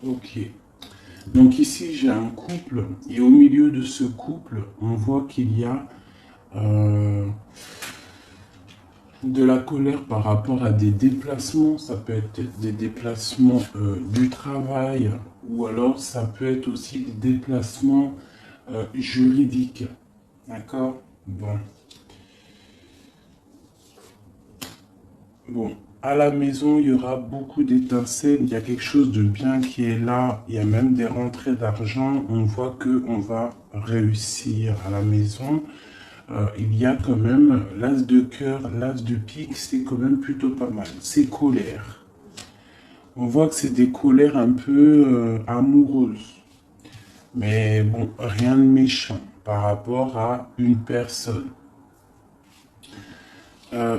Ok. Donc ici, j'ai un couple, et au milieu de ce couple, on voit qu'il y a euh, de la colère par rapport à des déplacements. Ça peut être des déplacements du travail, ou alors ça peut être aussi des déplacements juridiques. D'accord? Bon. Bon. À la maison, il y aura beaucoup d'étincelles. Il y a quelque chose de bien qui est là. Il y a même des rentrées d'argent. On voit que on va réussir à la maison. Il y a quand même l'as de cœur, l'as de pique, c'est quand même plutôt pas mal. C'est colère. On voit que c'est des colères un peu amoureuses. Mais bon, rien de méchant par rapport à une personne.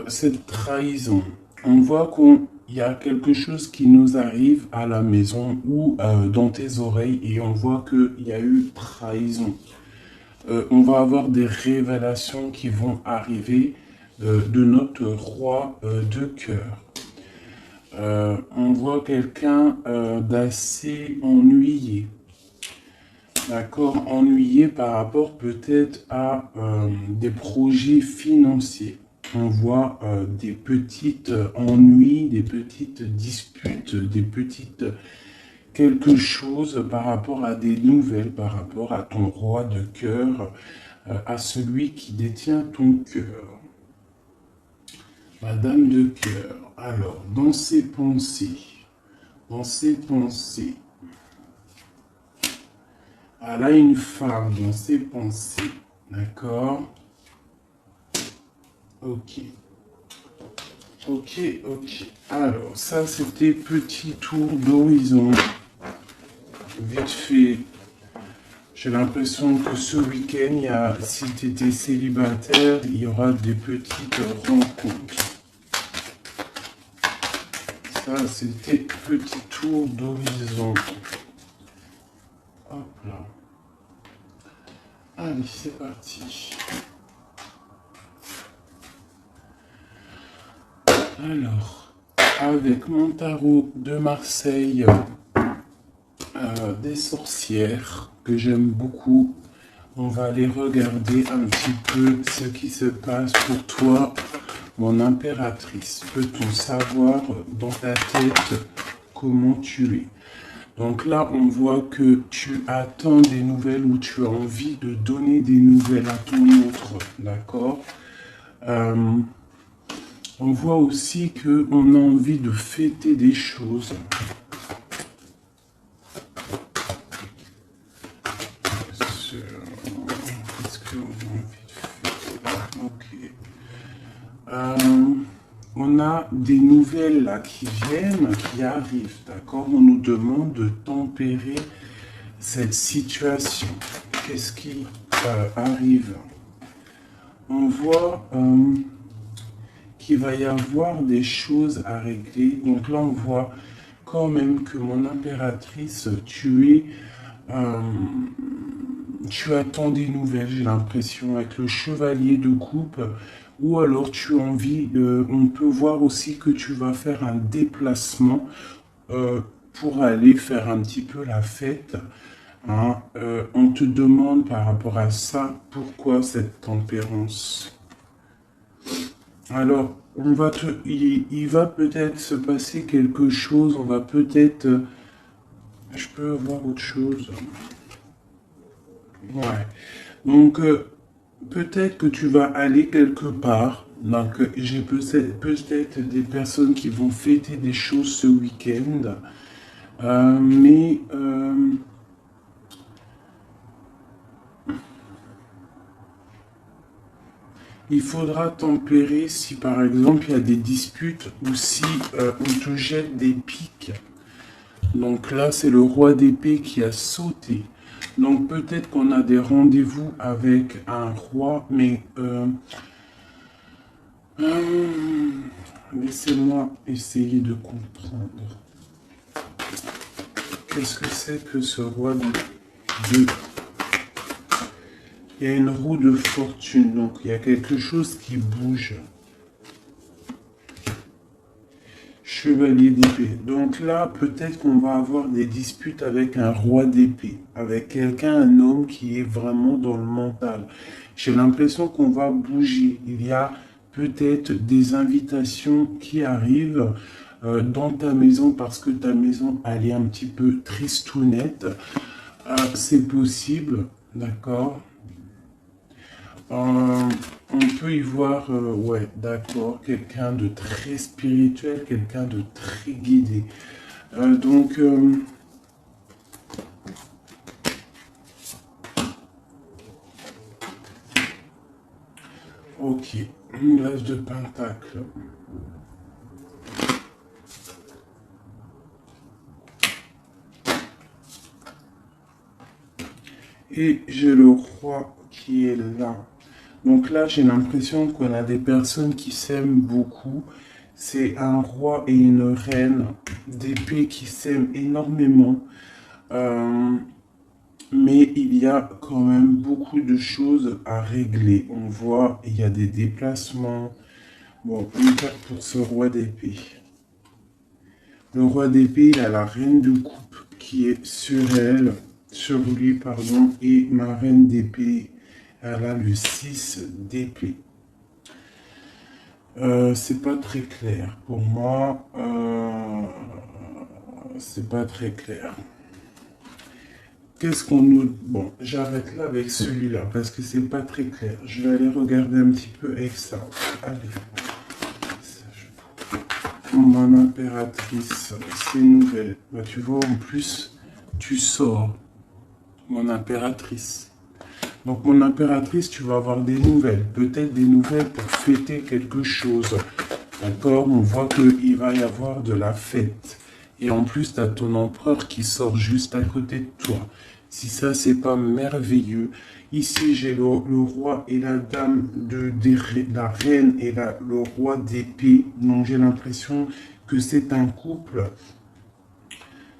Cette trahison, on voit qu'il y a quelque chose qui nous arrive à la maison ou dans tes oreilles et on voit qu'il y a eu trahison. On va avoir des révélations qui vont arriver de notre roi de cœur. On voit quelqu'un d'assez ennuyé. D'accord, ennuyé par rapport peut-être à des projets financiers. On voit des petites ennuis, des petites disputes, des petites quelque chose par rapport à des nouvelles, par rapport à ton roi de cœur, à celui qui détient ton cœur. Madame de cœur, alors, dans ses pensées, elle a une femme dans ses pensées, d'accord? Ok, ok, ok. Alors, ça, c'était petit tour d'horizon. Vite fait, j'ai l'impression que ce week-end, si tu étais célibataire, il y aura des petites rencontres. Ça, c'était petit tour d'horizon. Hop là. Allez, c'est parti. Alors, avec mon tarot de Marseille, des sorcières que j'aime beaucoup, on va aller regarder un petit peu ce qui se passe pour toi, mon impératrice. Peut-on savoir dans ta tête comment tu es? Donc là, on voit que tu attends des nouvelles ou tu as envie de donner des nouvelles à ton autre, d'accord? On voit aussi qu'on a envie de fêter des choses. Qu'est-ce qu'on a envie de fêter? Ok. On a des nouvelles là qui viennent, qui arrivent, d'accord? On nous demande de tempérer cette situation. Qu'est-ce qui arrive? On voit qu'il va y avoir des choses à régler. Donc là, on voit quand même que mon impératrice, tu attends des nouvelles, j'ai l'impression, avec le chevalier de coupe. Ou alors tu as envie, on peut voir aussi que tu vas faire un déplacement pour aller faire un petit peu la fête. Hein. On te demande par rapport à ça, pourquoi cette tempérance? Alors, il va peut-être se passer quelque chose, on va peut-être... je peux avoir autre chose. Ouais. Donc, peut-être que tu vas aller quelque part. Donc, j'ai peut-être des personnes qui vont fêter des choses ce week-end. Mais il faudra tempérer si par exemple il y a des disputes ou si on te jette des piques. Donc là, c'est le roi d'épée qui a sauté. Donc peut-être qu'on a des rendez-vous avec un roi, mais laissez-moi essayer de comprendre. Qu'est-ce que c'est que ce roi de... Il y a une roue de fortune, donc il y a quelque chose qui bouge. chevalier d'épée. Donc là, peut-être qu'on va avoir des disputes avec un roi d'épée, avec quelqu'un, un homme qui est vraiment dans le mental. J'ai l'impression qu'on va bouger. Il y a peut-être des invitations qui arrivent dans ta maison parce que ta maison, elle est un petit peu tristounette. C'est possible, d'accord. On peut y voir, ouais, d'accord, quelqu'un de très spirituel, quelqu'un de très guidé. Donc, ok, l'âge de Pentacle. Et j'ai le roi qui est là. Donc là, j'ai l'impression qu'on a des personnes qui s'aiment beaucoup. C'est un roi et une reine d'épée qui s'aiment énormément. Euh, mais il y a quand même beaucoup de choses à régler. On voit, il y a des déplacements. Bon, une carte pour ce roi d'épée. Le roi d'épée, il a la reine de coupe qui est sur elle, sur lui, pardon, et ma reine d'épée, elle a le 6 d'épée. C'est pas très clair. Pour moi, c'est pas très clair. Qu'est-ce qu'on nous... Bon, j'arrête là avec celui-là parce que c'est pas très clair. Je vais aller regarder un petit peu avec ça. Allez. Mon impératrice, c'est nouvelle. Bah, tu vois, en plus, tu sors. Mon impératrice. Donc, mon impératrice, tu vas avoir des nouvelles. Peut-être des nouvelles pour fêter quelque chose. D'accord? On voit qu'il va y avoir de la fête. Et en plus, tu as ton empereur qui sort juste à côté de toi. Si ça, c'est pas merveilleux. Ici, j'ai le roi et la dame la reine et le roi d'épée. Donc, j'ai l'impression que c'est un couple.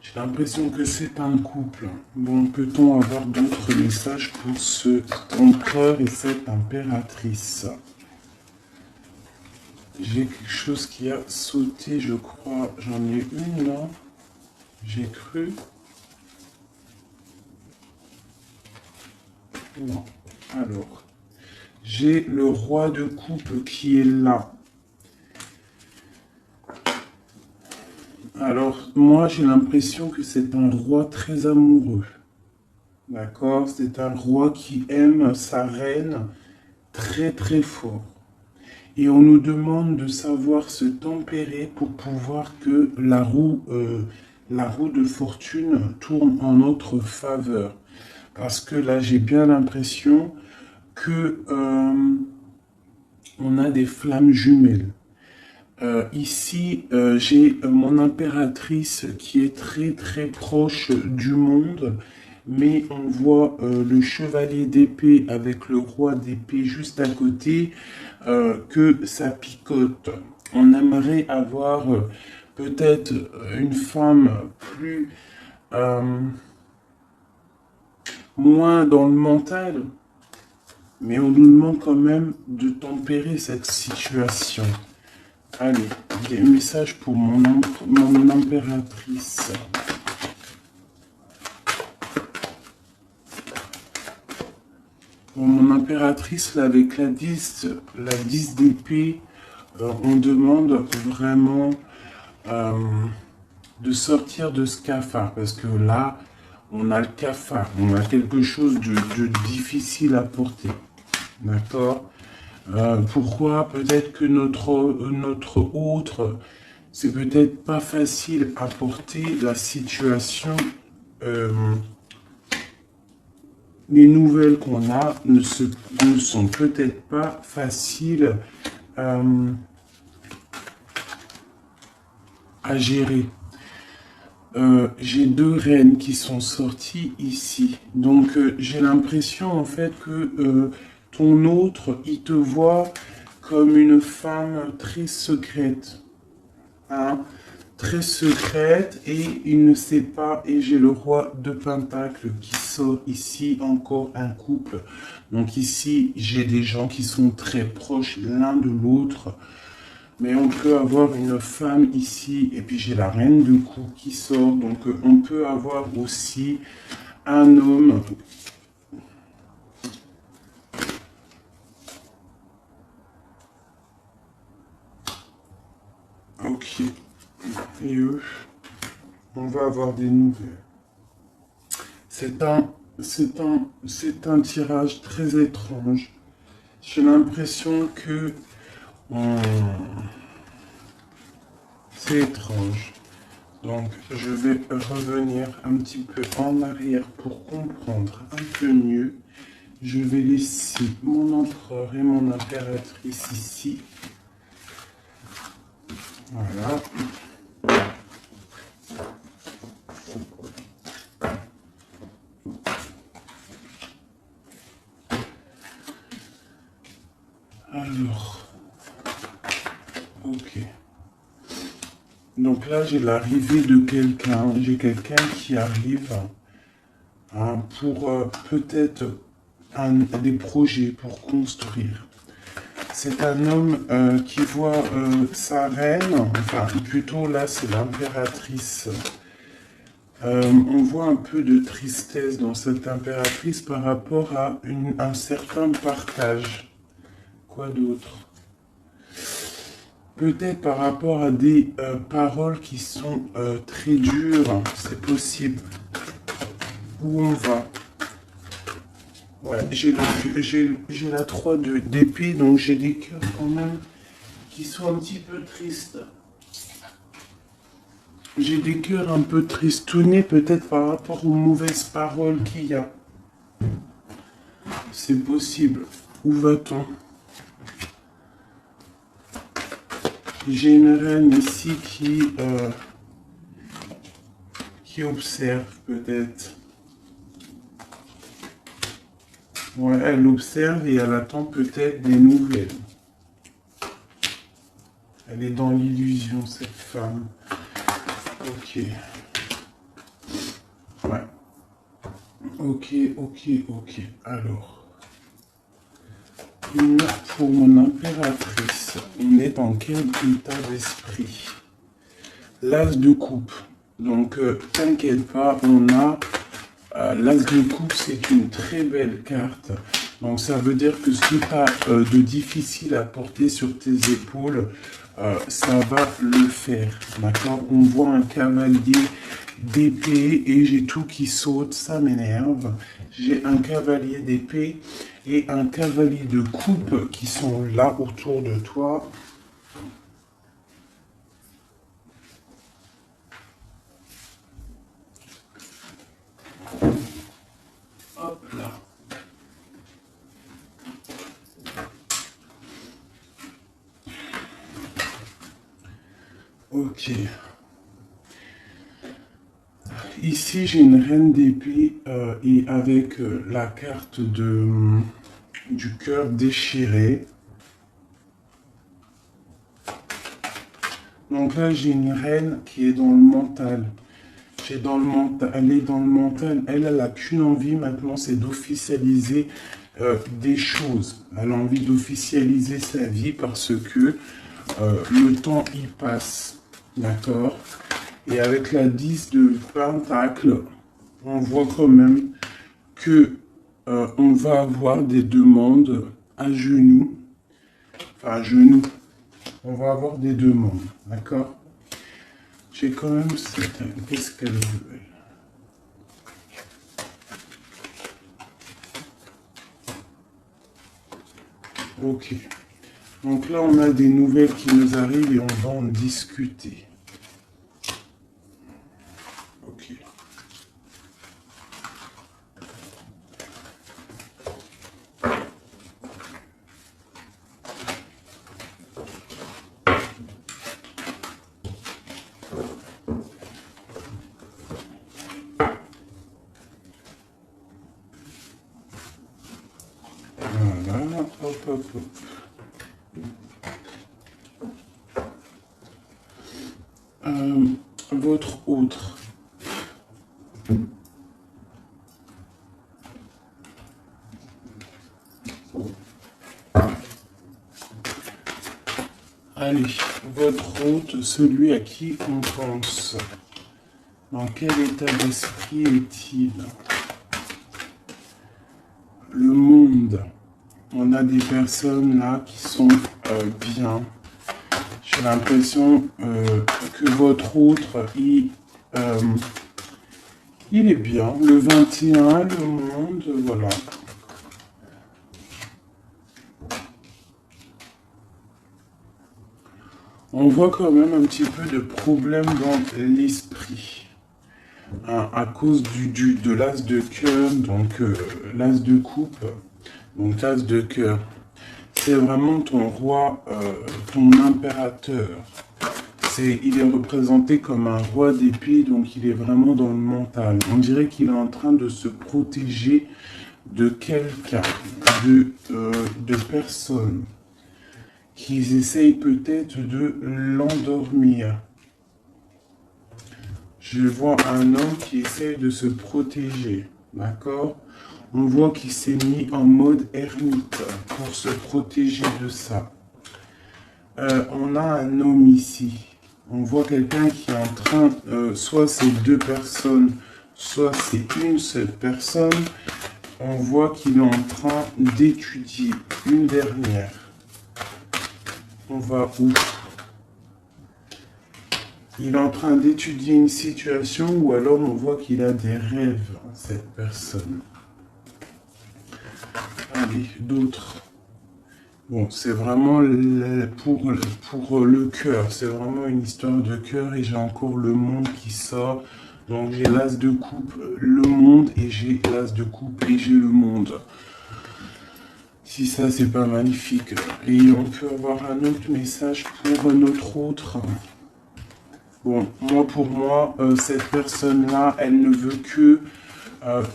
J'ai l'impression que c'est un couple. Bon, peut-on avoir d'autres messages pour ce empereur et cette impératrice? J'ai quelque chose qui a sauté, je crois. J'en ai une là. J'ai cru. Non. Alors, j'ai le roi de coupe qui est là. Alors, moi, j'ai l'impression que c'est un roi très amoureux. D'accord? C'est un roi qui aime sa reine très très fort. Et on nous demande de savoir se tempérer pour pouvoir que la roue de fortune tourne en notre faveur. Parce que là, j'ai bien l'impression que on a des flammes jumelles. Ici, j'ai mon impératrice qui est très très proche du monde, mais on voit le chevalier d'épée avec le roi d'épée juste à côté, que ça picote. On aimerait avoir peut-être une femme plus... moins dans le mental, mais on nous demande quand même de tempérer cette situation. Allez, des messages pour mon impératrice. Pour mon impératrice, là, avec la 10 d'épée, on demande vraiment de sortir de ce cafard. Parce que là, on a le cafard. On a quelque chose de difficile à porter. D'accord? Pourquoi? Peut-être que notre autre, c'est peut-être pas facile à porter la situation. Les nouvelles qu'on a ne sont peut-être pas faciles à gérer. J'ai deux reines qui sont sorties ici. Donc, j'ai l'impression en fait que ton autre, il te voit comme une femme très secrète. Hein, très secrète et il ne sait pas. Et j'ai le roi de Pentacle qui sort ici, encore un couple. Donc ici, j'ai des gens qui sont très proches l'un de l'autre. Mais on peut avoir une femme ici, et puis j'ai la reine de coupe qui sort. Donc on peut avoir aussi un homme. Ok. Et eux, on va avoir des nouvelles. C'est un tirage très étrange. J'ai l'impression que c'est étrange. Donc, je vais revenir un petit peu en arrière pour comprendre un peu mieux. Je vais laisser mon empereur et mon impératrice ici. Voilà. Alors, ok. Donc là, j'ai l'arrivée de quelqu'un. J'ai quelqu'un qui arrive pour peut-être des projets pour construire. C'est un homme qui voit sa reine, enfin plutôt là c'est l'impératrice. On voit un peu de tristesse dans cette impératrice par rapport à un certain partage. Quoi d'autre? Peut-être par rapport à des paroles qui sont très dures, c'est possible. Où on va? Ouais, j'ai la 3 d'épée, donc j'ai des cœurs quand même qui sont un petit peu tristes. J'ai des cœurs un peu tristounés, peut-être par rapport aux mauvaises paroles qu'il y a. C'est possible. Où va-t-on? J'ai une reine ici qui observe, peut-être. Ouais, elle observe et elle attend peut-être des nouvelles. Elle est dans l'illusion, cette femme. Ok. Ouais. Ok. Alors. Pour mon impératrice, on est dans quel état d'esprit? L'as de coupe. Donc, t'inquiète pas, on a... l'as de coupe, c'est une très belle carte. Donc, ça veut dire que ce que tu as de difficile à porter sur tes épaules, ça va le faire. D'accord? On voit un cavalier d'épée et j'ai tout qui saute, ça m'énerve. J'ai un cavalier d'épée et un cavalier de coupe qui sont là autour de toi. Hop là. Ok. Ici, j'ai une reine d'épée et avec la carte du cœur déchiré. Donc là, j'ai une reine qui est dans le mental. Elle est dans le mental. Elle n'a qu'une envie maintenant, c'est d'officialiser des choses. Elle a envie d'officialiser sa vie parce que le temps y passe. D'accord? Et avec la 10 de Pentacle, on voit quand même que on va avoir des demandes à genoux. Enfin, à genoux. On va avoir des demandes. D'accord? J'ai quand même cette... Qu'est-ce qu'elle veut, elle? Ok. Donc là, on a des nouvelles qui nous arrivent et on va en discuter. Ok. Voilà, hop. Votre autre. Allez, votre hôte, celui à qui on pense. Dans quel état d'esprit est-il? Le monde. On a des personnes là qui sont bien. J'ai l'impression que votre autre, il est bien. Le 21, le monde, voilà. On voit quand même un petit peu de problème dans l'esprit. Hein, à cause de l'as de cœur, donc l'as de coupe, donc l'as de cœur. C'est vraiment ton roi, ton impérateur. Il est représenté comme un roi d'épée, donc il est vraiment dans le mental. On dirait qu'il est en train de se protéger de quelqu'un, de personnes qui essayent peut-être de l'endormir. Je vois un homme qui essaie de se protéger, d'accord? On voit qu'il s'est mis en mode ermite pour se protéger de ça. On a un homme ici. On voit quelqu'un qui est en train, soit c'est deux personnes, soit c'est une seule personne. On voit qu'il est en train d'étudier une dernière. On va où? Il est en train d'étudier une situation ou alors on voit qu'il a des rêves, cette personne. Allez, d'autres. Bon, c'est vraiment pour le cœur. C'est vraiment une histoire de cœur et j'ai encore le monde qui sort. Donc j'ai l'as de coupe, le monde et j'ai l'as de coupe et j'ai le monde. Si ça, c'est pas magnifique. Et on peut avoir un autre message pour notre autre. Bon, pour moi, cette personne-là, elle ne veut que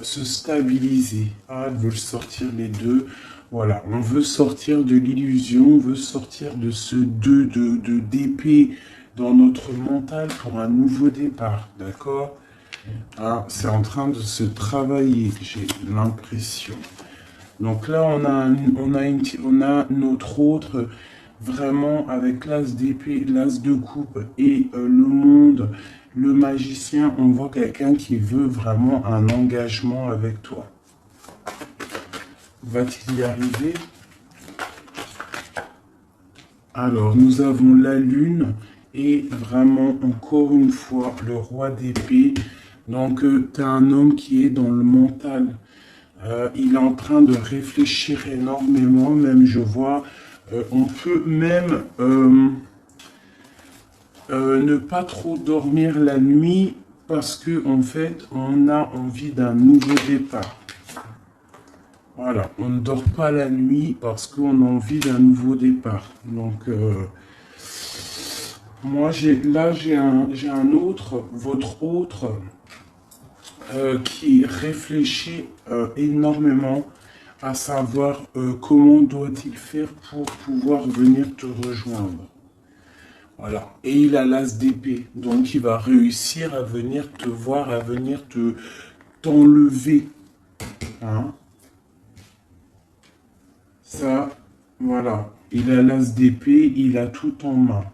se stabiliser. Ah, elle veut sortir les deux. Voilà, on veut sortir de l'illusion, on veut sortir de ce d'épée dans notre mental pour un nouveau départ, d'accord? Ah, c'est en train de se travailler, j'ai l'impression. Donc là, on a notre autre vraiment avec l'as d'épée, l'as de coupe et le monde, le magicien. On voit quelqu'un qui veut vraiment un engagement avec toi. Va-t-il y arriver? Alors, nous avons la lune et vraiment, encore une fois, le roi d'épée. Donc, tu as un homme qui est dans le mental. Il est en train de réfléchir énormément, même je vois, on peut même ne pas trop dormir la nuit parce que en fait, on a envie d'un nouveau départ. Voilà, on ne dort pas la nuit parce qu'on a envie d'un nouveau départ. Donc, moi, j'ai un autre, votre autre, qui réfléchit énormément à savoir comment doit-il faire pour pouvoir venir te rejoindre. Voilà. Et il a l'as d'épée, donc il va réussir à venir te voir, à venir t'enlever. Hein? Ça, voilà. Il a l'as d'épée, il a tout en main.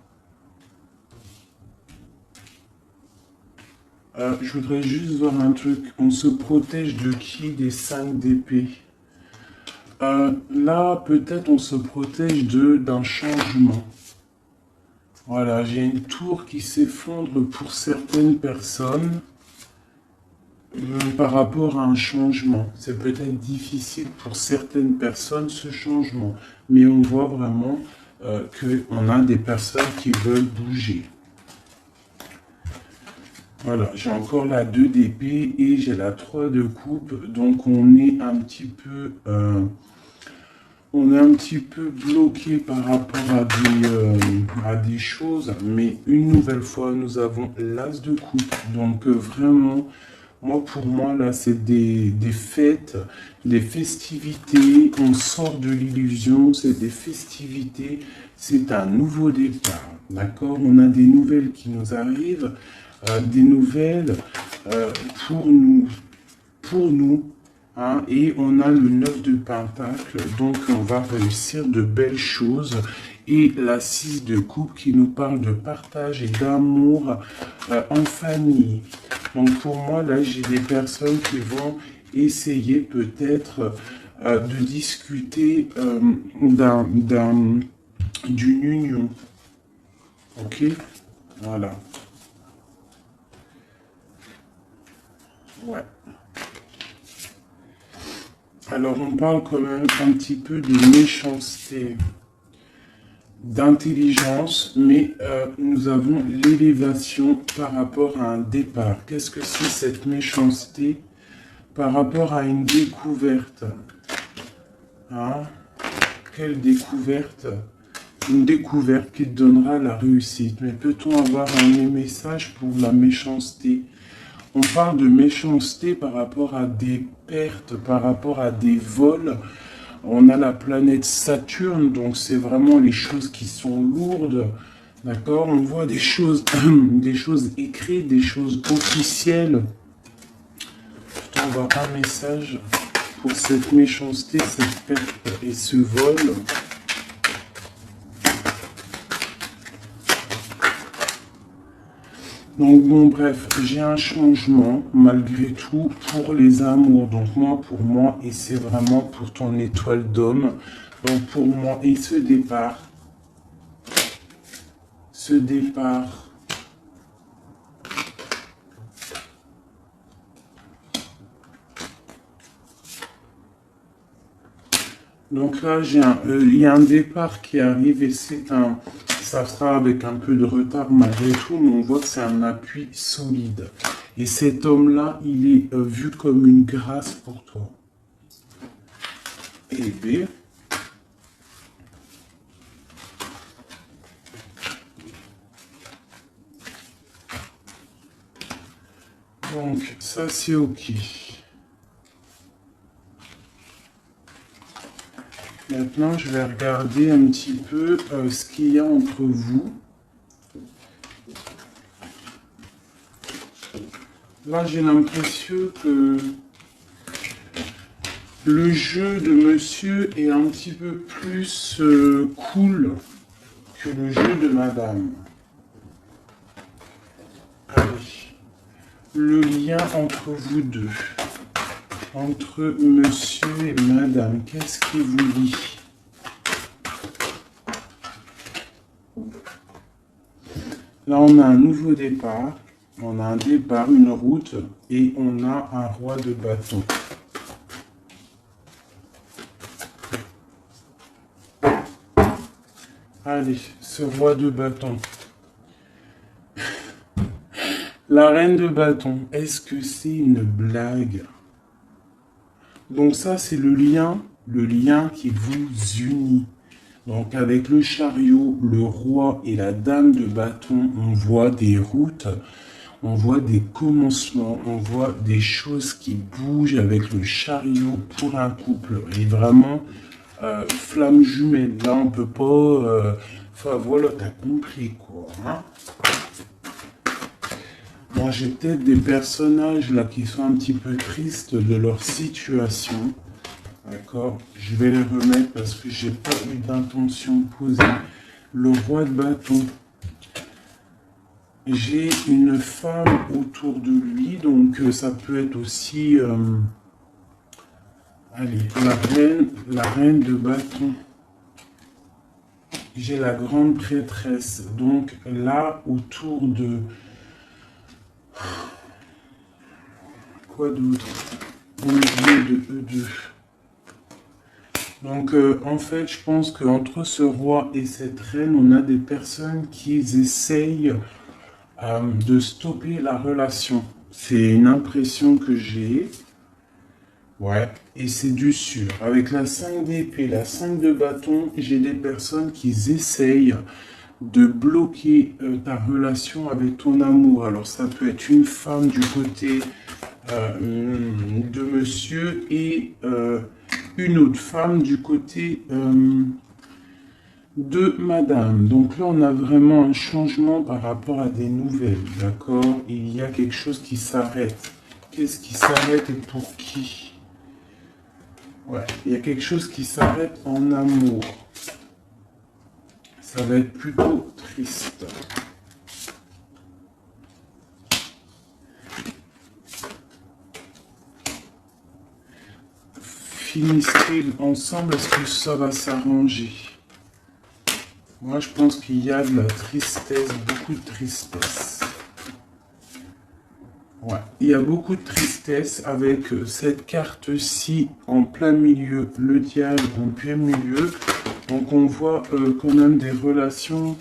Je voudrais juste voir un truc. On se protège de qui? Des 5 d'épée. Là, peut-être on se protège d'un changement. Voilà, j'ai une tour qui s'effondre pour certaines personnes par rapport à un changement. C'est peut-être difficile pour certaines personnes ce changement, mais on voit vraiment qu'on a des personnes qui veulent bouger. Voilà, j'ai encore la 2 d'épée et j'ai la 3 de coupe, donc on est un petit peu... on est un petit peu bloqué par rapport à des choses, mais une nouvelle fois, nous avons l'as de coupe. Donc vraiment, pour moi, là, c'est des fêtes, des festivités. On sort de l'illusion, c'est des festivités, c'est un nouveau départ. D'accord? On a des nouvelles qui nous arrivent, des nouvelles pour nous. Hein, et on a le 9 de Pentacle, donc on va réussir de belles choses et la 6 de coupe qui nous parle de partage et d'amour en famille. Donc pour moi, là, j'ai des personnes qui vont essayer peut-être de discuter d'une union. Ok, voilà. Ouais. Alors on parle quand même un petit peu de méchanceté, d'intelligence, mais nous avons l'élévation par rapport à un départ. Qu'est-ce que c'est cette méchanceté par rapport à une découverte? Hein? Quelle découverte? Une découverte qui te donnera la réussite. Mais peut-on avoir un message pour la méchanceté? On parle de méchanceté par rapport à des pertes, par rapport à des vols. On a la planète Saturne, donc c'est vraiment les choses qui sont lourdes. D'accord? On voit des choses, des choses écrites, des choses officielles. Peut-on avoir un message pour cette méchanceté, cette perte et ce vol? Donc bon, bref, j'ai un changement malgré tout pour les amours. Donc moi, pour moi, et c'est vraiment pour ton étoile d'homme. Donc pour moi, et ce départ, donc là, il y a un départ qui arrive et ça sera avec un peu de retard malgré tout, mais on voit que c'est un appui solide. Et cet homme-là, il est vu comme une grâce pour toi. Et B. Donc, ça c'est ok. Maintenant, je vais regarder un petit peu ce qu'il y a entre vous. Là, j'ai l'impression que le jeu de monsieur est un petit peu plus cool que le jeu de madame. Allez. Le lien entre vous deux. Entre monsieur et madame, qu'est-ce qui vous lie? Là, on a un nouveau départ. On a un départ, une route, et on a un roi de bâton. Allez, ce roi de bâton. La reine de bâton, est-ce que c'est une blague? Donc ça, c'est le lien qui vous unit. Donc avec le chariot, le roi et la dame de bâton, on voit des routes, on voit des commencements, on voit des choses qui bougent avec le chariot pour un couple. Et vraiment, flamme jumelle, là on peut pas... Enfin voilà, t'as compris quoi. Hein? Bon, j'ai peut-être des personnages là qui sont un petit peu tristes de leur situation. D'accord? Je vais les remettre parce que j'ai pas eu d'intention de poser. Le roi de bâton. J'ai une femme autour de lui, donc ça peut être aussi... allez, la reine de bâton. J'ai la grande prêtresse. Donc là, autour de... Quoi d'autre? Au milieu de eux deux. Donc, en fait, je pense qu'entre ce roi et cette reine, on a des personnes qui essayent de stopper la relation. C'est une impression que j'ai. Ouais, et c'est du sûr. Avec la 5 d'épée, la 5 de bâton, j'ai des personnes qui essayent de bloquer ta relation avec ton amour. Alors, ça peut être une femme du côté de monsieur et une autre femme du côté de madame. Donc là, on a vraiment un changement par rapport à des nouvelles, d'accord? Il y a quelque chose qui s'arrête. Qu'est-ce qui s'arrête et pour qui? Ouais, il y a quelque chose qui s'arrête en amour. ça va être plutôt triste. Finissez ensemble, est-ce que ça va s'arranger? Moi, je pense qu'il y a de la tristesse, beaucoup de tristesse. Ouais, il y a beaucoup de tristesse avec cette carte-ci en plein milieu, le diable en plein milieu. Donc, on voit quand même des relations,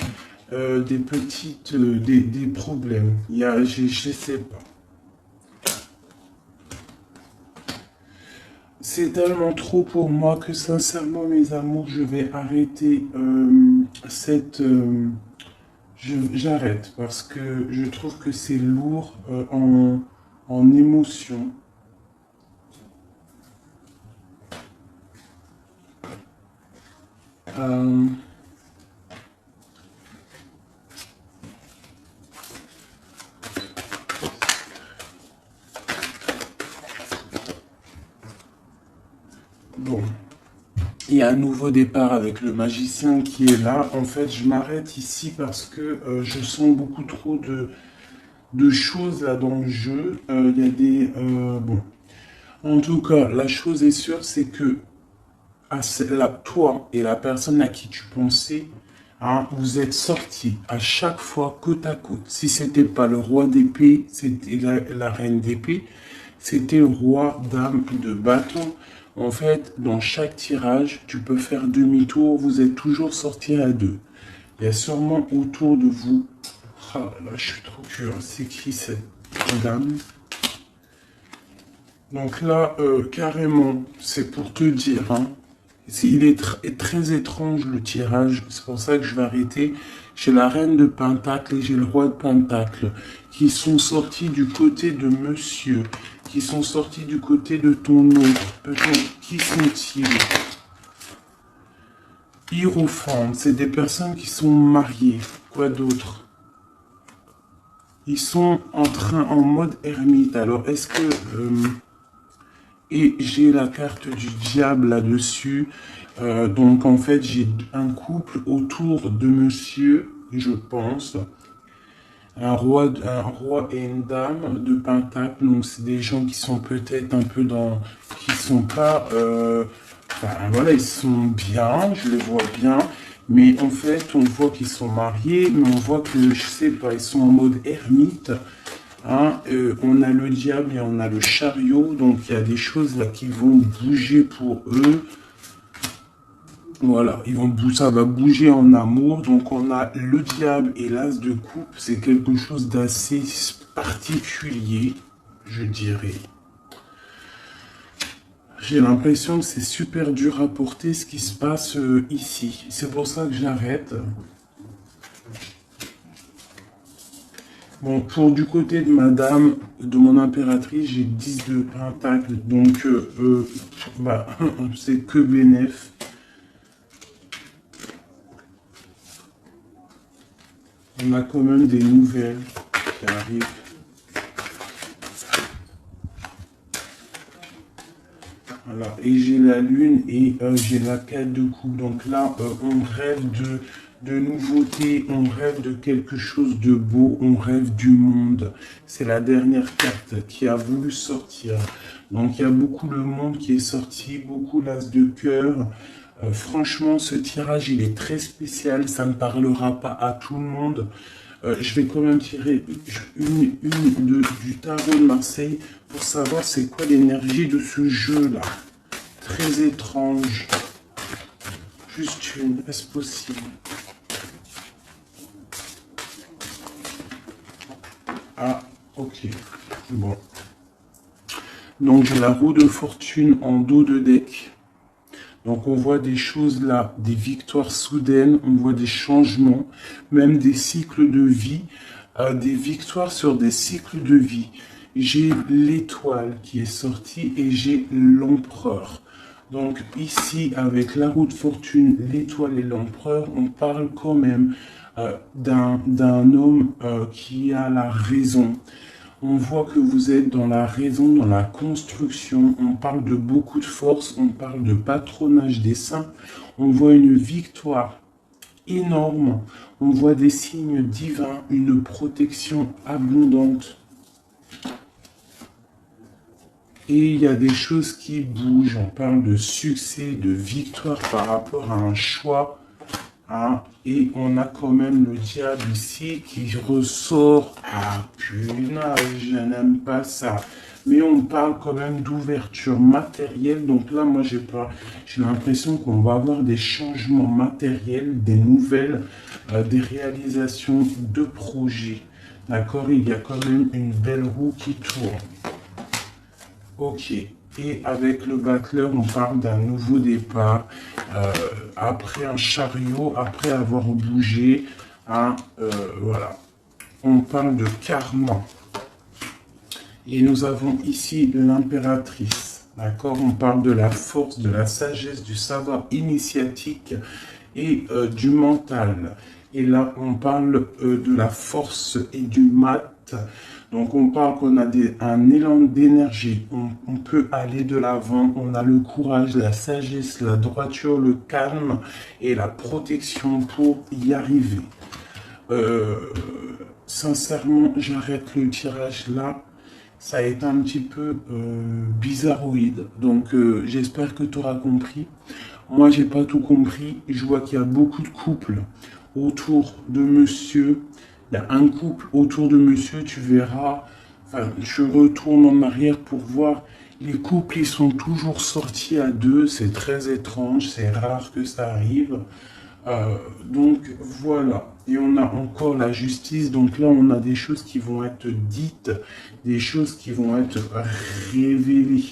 des petites, des problèmes. Il y a, je sais pas. C'est tellement trop pour moi que sincèrement, mes amours, je vais arrêter j'arrête parce que je trouve que c'est lourd en émotion. Euh, bon, il y a un nouveau départ avec le magicien qui est là. En fait, je m'arrête ici parce que je sens beaucoup trop de choses là dans le jeu. Il y a des... bon. En tout cas, la chose est sûre, c'est que toi et la personne à qui tu pensais, hein, vous êtes sortis à chaque fois côte à côte. Si c'était pas le roi d'épée, c'était la reine d'épée, c'était le roi dame de bâton. En fait, dans chaque tirage, tu peux faire demi-tour, vous êtes toujours sortis à deux. Il y a sûrement autour de vous... Ah là, je suis trop curieux. C'est qui cette dame? Donc là, carrément, c'est pour te dire, hein, il est très étrange le tirage, c'est pour ça que je vais arrêter. J'ai la reine de Pentacle et j'ai le roi de Pentacle qui sont sortis du côté de monsieur, qui sont sortis du côté de ton autre. Peut-être, qui sont-ils? Hiérophante, c'est des personnes qui sont mariées. Quoi d'autre? Ils sont en mode ermite. Alors, est-ce que... et j'ai la carte du diable là-dessus. Donc en fait, j'ai un couple autour de monsieur, je pense. Un roi et une dame de pentacle. Donc c'est des gens qui sont peut-être un peu dans... qui sont pas... enfin voilà, ils sont bien, je les vois bien. Mais en fait, on voit qu'ils sont mariés, mais on voit que, je sais pas, ils sont en mode ermite. Hein, on a le diable et on a le chariot, donc il y a des choses là qui vont bouger pour eux. Voilà, ça va bouger en amour. Donc on a le diable et l'as de coupe, c'est quelque chose d'assez particulier, je dirais. J'ai l'impression que c'est super dur à porter ce qui se passe ici. C'est pour ça que j'arrête. Bon, pour du côté de madame, de mon impératrice, j'ai 10 de pentacle, donc bah, c'est que bénéf. On a quand même des nouvelles qui arrivent. Voilà, et j'ai la lune et j'ai la 4 de coupe. Donc là, on rêve de nouveautés, on rêve de quelque chose de beau, on rêve du monde. C'est la dernière carte qui a voulu sortir. Donc il y a beaucoup le monde qui est sorti, beaucoup l'as de cœur. Franchement, ce tirage, il est très spécial. Ça ne parlera pas à tout le monde. Je vais quand même tirer du tarot de Marseille pour savoir c'est quoi l'énergie de ce jeu-là. Très étrange. Juste une, est-ce possible? Ah, ok. Bon. Donc j'ai la roue de fortune en dos de deck. Donc on voit des choses là, des victoires soudaines, on voit des changements, même des cycles de vie, des victoires sur des cycles de vie. J'ai l'étoile qui est sortie et j'ai l'empereur. Donc ici, avec la roue de fortune, l'étoile et l'empereur, on parle quand même d'un homme qui a la raison. On voit que vous êtes dans la raison, dans la construction. On parle de beaucoup de force, on parle de patronage des saints. On voit une victoire énorme. On voit des signes divins, une protection abondante. Et il y a des choses qui bougent. On parle de succès, de victoire par rapport à un choix. Hein, et on a quand même le diable ici qui ressort. Ah punaise, je n'aime pas ça. Mais on parle quand même d'ouverture matérielle. Donc là, moi, j'ai l'impression qu'on va avoir des changements matériels, des nouvelles, des réalisations de projets. D'accord? Il y a quand même une belle roue qui tourne. Ok. Et avec le battleur, on parle d'un nouveau départ. Après un chariot, après avoir bougé. Hein, voilà. On parle de karma. Et nous avons ici l'impératrice. D'accord? On parle de la force, de la sagesse, du savoir initiatique et du mental. Et là, on parle de la force et du mat. Donc, on parle qu'on a un élan d'énergie. On peut aller de l'avant. On a le courage, la sagesse, la droiture, le calme et la protection pour y arriver. Sincèrement, j'arrête le tirage là. Ça a été un petit peu bizarroïde. Donc, j'espère que tu auras compris. Moi, j'ai pas tout compris. Je vois qu'il y a beaucoup de couples autour de monsieur. Il y a un couple autour de monsieur, tu verras. Enfin, je retourne en arrière pour voir. Les couples, ils sont toujours sortis à deux. C'est très étrange. C'est rare que ça arrive. Donc voilà, et on a encore la justice, donc là on a des choses qui vont être dites, des choses qui vont être révélées.